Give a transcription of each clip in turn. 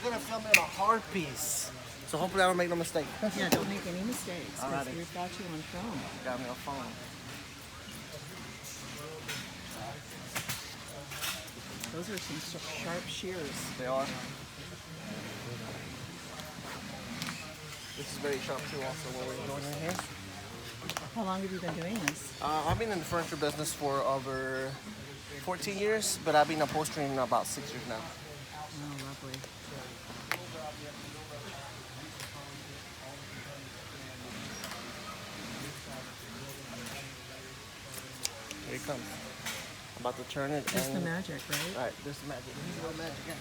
gonna film it a hard piece. So hopefully I don't make no mistake. Yeah, don't make any mistakes. Because Alrighty. we've got you on film. Got me on phone. Those are some sharp shears. They are. This is very sharp too also what we're doing in here. How long have you been doing this? I've been in the furniture business for over 14 years, but I've been upholstering about 6 years now. Oh, lovely. Here it comes. I'm about to turn it. That's the magic, right? Alright, this is the magic. This is where the magic is.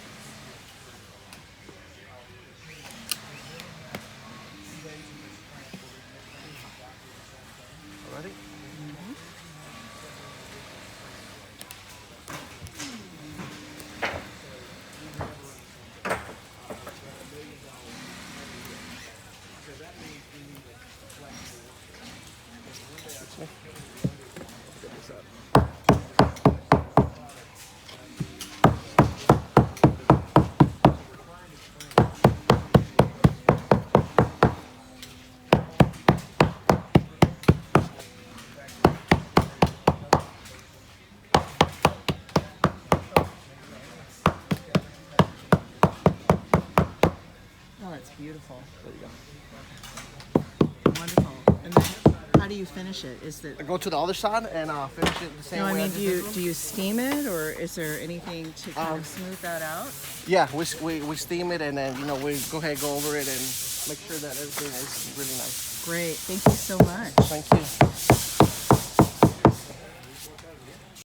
Ready? Oh, that's beautiful. There you go. Wonderful. And then how do you finish it? Is that I go to the other side and finish it the same no? I way. mean, as do you steam it, or is there anything to kind of smooth that out? Yeah, we steam it and then we go ahead and go over it and make sure that everything is really nice. Great. Thank you so much. Thank you.